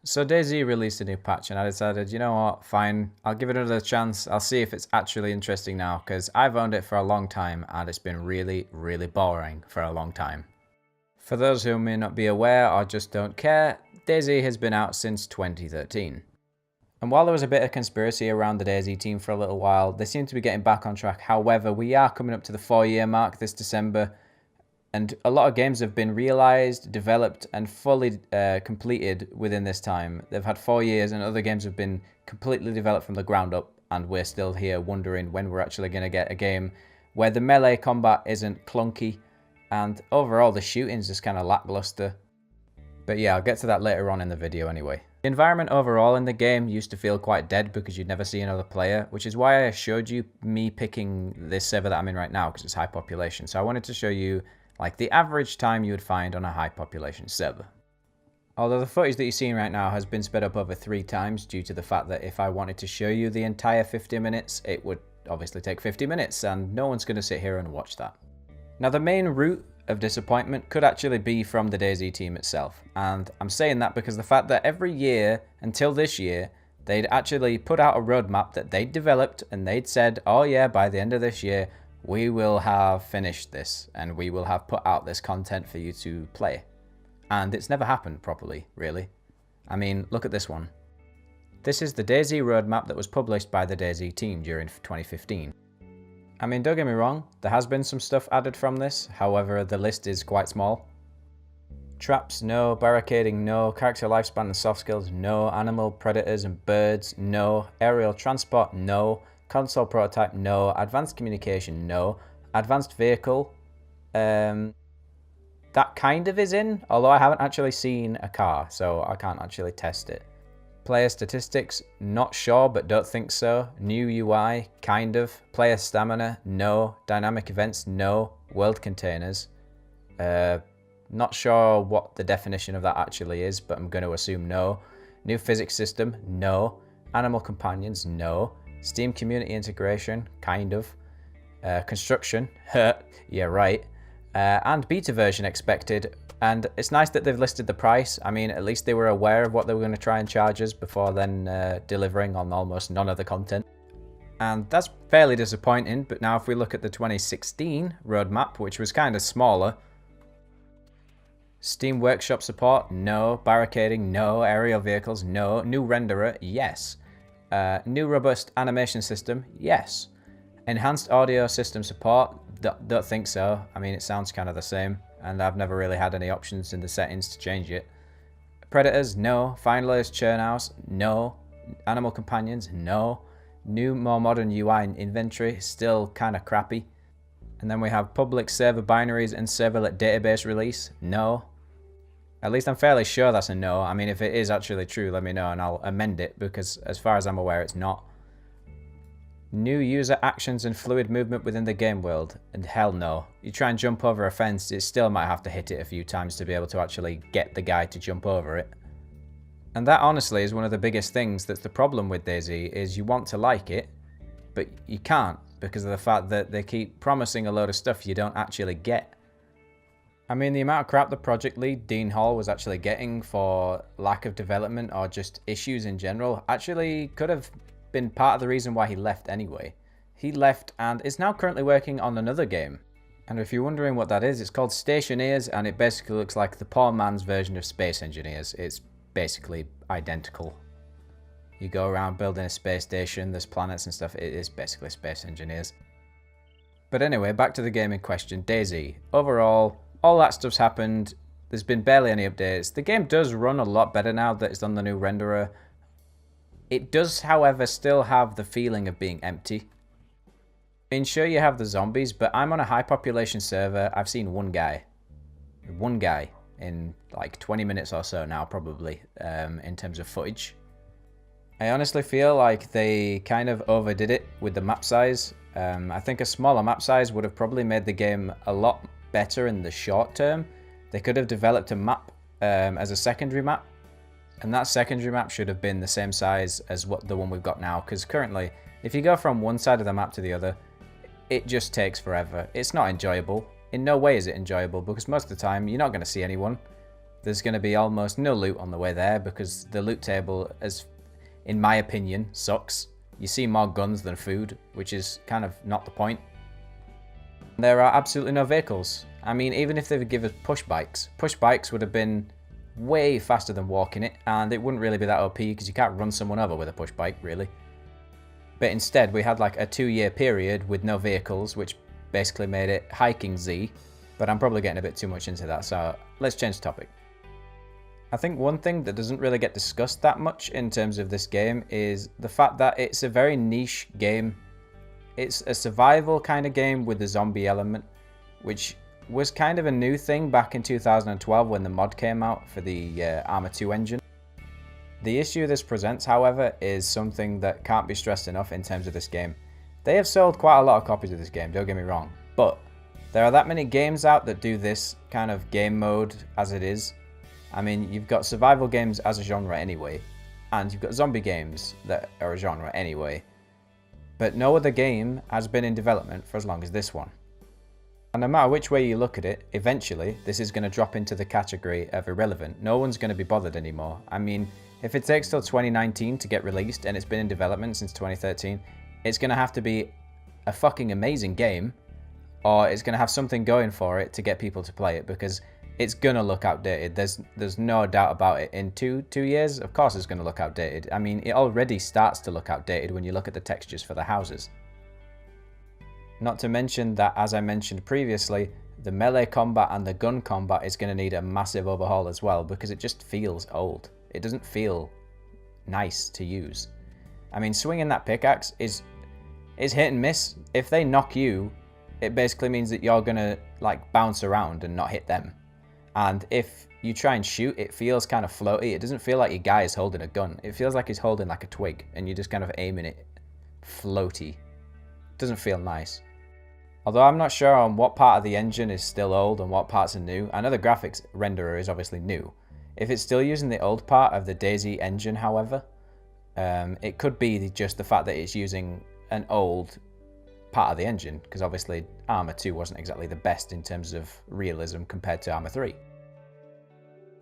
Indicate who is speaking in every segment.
Speaker 1: So DayZ released a new patch and I decided, you know what, fine, I'll give it another chance. I'll see if it's actually interesting now, because I've owned it for a long time and it's been really, really boring for a long time. For those who may not be aware or just don't care, DayZ has been out since 2013. And while there was a bit of conspiracy around the DayZ team for a little while, they seem to be getting back on track. However, we are coming up to the 4-year mark this December, and a lot of games have been realized, developed, and fully completed within this time. They've had 4 years, and other games have been completely developed from the ground up, and we're still here wondering when we're actually going to get a game where the melee combat isn't clunky, and overall the shooting's just kind of lackluster. But yeah, I'll get to that later on in the video anyway. The environment overall in the game used to feel quite dead because you'd never see another player, which is why I showed you me picking this server that I'm in right now, because it's high population. So I wanted to show you like the average time you would find on a high population server. Although the footage that you're seeing right now has been sped up over 3 times due to the fact that if I wanted to show you the entire 50 minutes, it would obviously take 50 minutes and no one's going to sit here and watch that. Now the main root of disappointment could actually be from the DayZ team itself, and I'm saying that because the fact that every year until this year they'd actually put out a roadmap that they'd developed and they'd said, oh yeah, by the end of this year we will have finished this and we will have put out this content for you to play. And it's never happened properly, really. I mean, look at this one. This is the DayZ roadmap that was published by the DayZ team during 2015. I mean, don't get me wrong, there has been some stuff added from this, however the list is quite small. Traps, no. Barricading, no. Character lifespan and soft skills, no. Animal, predators and birds, no. Aerial transport, no. Console prototype, no. Advanced communication, no. Advanced vehicle, that kind of is in, although I haven't actually seen a car, so I can't actually test it. Player statistics, not sure but don't think so. New UI, kind of. Player stamina, no. Dynamic events, no. World containers, not sure what the definition of that actually is, but I'm going to assume no. New physics system, no. Animal companions, no. Steam community integration, kind of. Construction, yeah right. And beta version expected. And it's nice that they've listed the price. I mean, at least they were aware of what they were going to try and charge us before then delivering on almost none of the content. And that's fairly disappointing, but now if we look at the 2016 roadmap, which was kind of smaller. Steam Workshop support, no. Barricading, no. Aerial vehicles, no. New renderer, yes. New robust animation system, yes. Enhanced audio system support, don't think so. I mean, it sounds kind of the same, and I've never really had any options in the settings to change it. Predators, no. Finalized churn house, no. Animal companions, no. New, more modern UI and inventory, still kind of crappy. And then we have public server binaries and serverlet database release, no. At least I'm fairly sure that's a no. I mean, if it is actually true, let me know and I'll amend it, because as far as I'm aware, it's not. New user actions and fluid movement within the game world, and hell no. You try and jump over a fence, it still might have to hit it a few times to be able to actually get the guy to jump over it. And that honestly is one of the biggest things that's the problem with DayZ, is you want to like it, but you can't because of the fact that they keep promising a load of stuff you don't actually get. I mean, the amount of crap the project lead, Dean Hall, was actually getting for lack of development or just issues in general actually could have been part of the reason why he left anyway. He left and is now currently working on another game. And if you're wondering what that is, it's called Stationeers, and it basically looks like the poor man's version of Space Engineers. It's basically identical. You go around building a space station, there's planets and stuff, it is basically Space Engineers. But anyway, back to the game in question, DayZ. Overall, all that stuff's happened, there's been barely any updates. The game does run a lot better now that it's on the new renderer. It does, however, still have the feeling of being empty. I mean, sure you have the zombies, but I'm on a high population server. I've seen one guy. One guy in like 20 minutes or so now, probably, in terms of footage. I honestly feel like they kind of overdid it with the map size. I think a smaller map size would have probably made the game a lot better in the short term. They could have developed a map as a secondary map, and that secondary map should have been the same size as what the one we've got now, because currently if you go from one side of the map to the other, it just takes forever. It's not enjoyable. In no way is it enjoyable, because most of the time you're not going to see anyone. There's going to be almost no loot on the way there because the loot table, as in my opinion, sucks. You see more guns than food, which is kind of not the point. There are absolutely no vehicles. I mean, even if they would give us push bikes would have been way faster than walking it, and it wouldn't really be that OP because you can't run someone over with a push bike, really. But instead, we had like a 2-year period with no vehicles, which basically made it hiking Z, but I'm probably getting a bit too much into that, so let's change the topic. I think one thing that doesn't really get discussed that much in terms of this game is the fact that it's a very niche game. It's a survival kind of game with the zombie element, which was kind of a new thing back in 2012 when the mod came out for the Arma 2 engine. The issue this presents, however, is something that can't be stressed enough in terms of this game. They have sold quite a lot of copies of this game, don't get me wrong, but there are that many games out that do this kind of game mode as it is. I mean, you've got survival games as a genre anyway, and you've got zombie games that are a genre anyway, but no other game has been in development for as long as this one. And no matter which way you look at it, eventually this is going to drop into the category of irrelevant. No one's going to be bothered anymore. I mean, if it takes till 2019 to get released and it's been in development since 2013, it's going to have to be a fucking amazing game, or it's going to have something going for it to get people to play it, because it's going to look outdated. There's no doubt about it. In two years, of course it's going to look outdated. I mean, it already starts to look outdated when you look at the textures for the houses. Not to mention that, as I mentioned previously, the melee combat and the gun combat is going to need a massive overhaul as well, because it just feels old. It doesn't feel nice to use. I mean, swinging that pickaxe is hit and miss. If they knock you, it basically means that you're going to like bounce around and not hit them. And if you try and shoot, it feels kind of floaty. It doesn't feel like your guy is holding a gun. It feels like he's holding like a twig and you're just kind of aiming it floaty. It doesn't feel nice. Although I'm not sure on what part of the engine is still old and what parts are new. I know the graphics renderer is obviously new. If it's still using the old part of the DayZ engine, however, it could be just the fact that it's using an old part of the engine, because obviously Arma 2 wasn't exactly the best in terms of realism compared to Arma 3.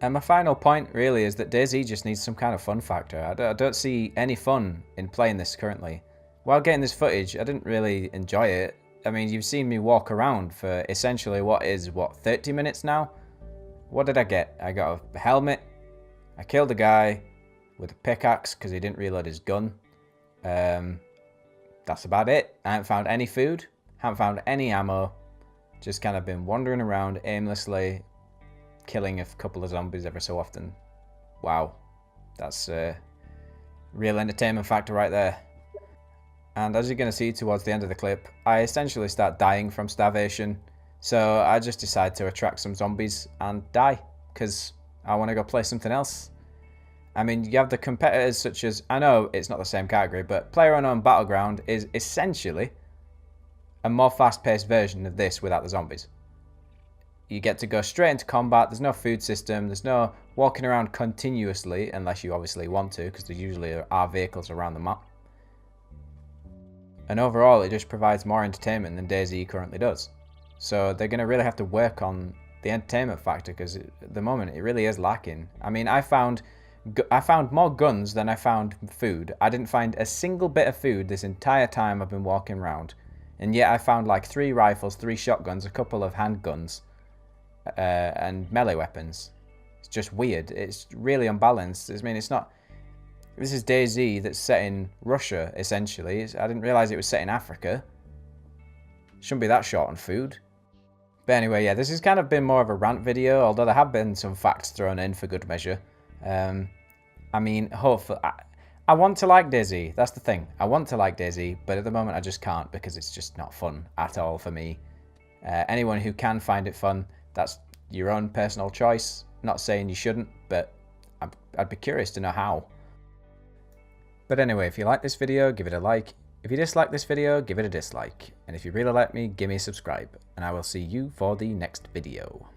Speaker 1: And my final point really is that DayZ just needs some kind of fun factor. I don't see any fun in playing this currently. While getting this footage, I didn't really enjoy it. I mean, you've seen me walk around for essentially 30 minutes now? What did I get? I got a helmet, I killed a guy with a pickaxe because he didn't reload his gun. That's about it. I haven't found any food, haven't found any ammo, just kind of been wandering around aimlessly, killing a couple of zombies every so often. Wow, that's a real entertainment factor right there. And as you're going to see towards the end of the clip, I essentially start dying from starvation, so I just decide to attract some zombies and die, because I want to go play something else. I mean, you have the competitors such as, I know it's not the same category, but PlayerUnknown Battleground is essentially a more fast-paced version of this without the zombies. You get to go straight into combat, there's no food system, there's no walking around continuously, unless you obviously want to, because there usually are vehicles around the map. And overall, it just provides more entertainment than DayZ currently does. So they're going to really have to work on the entertainment factor, because at the moment it really is lacking. I mean, I found more guns than I found food. I didn't find a single bit of food this entire time I've been walking around. And yet I found like 3 rifles, 3 shotguns, a couple of handguns, and melee weapons. It's just weird. It's really unbalanced. I mean, it's not... This is DayZ that's set in Russia, essentially. I didn't realise it was set in Africa. Shouldn't be that short on food. But anyway, yeah, this has kind of been more of a rant video, although there have been some facts thrown in for good measure. I mean, hopefully... I want to like DayZ, that's the thing. I want to like DayZ, but at the moment I just can't, because it's just not fun at all for me. Anyone who can find it fun, that's your own personal choice. Not saying you shouldn't, but I'd be curious to know how. But anyway, if you like this video, give it a like. If you dislike this video, give it a dislike. And if you really like me, give me a subscribe. And I will see you for the next video.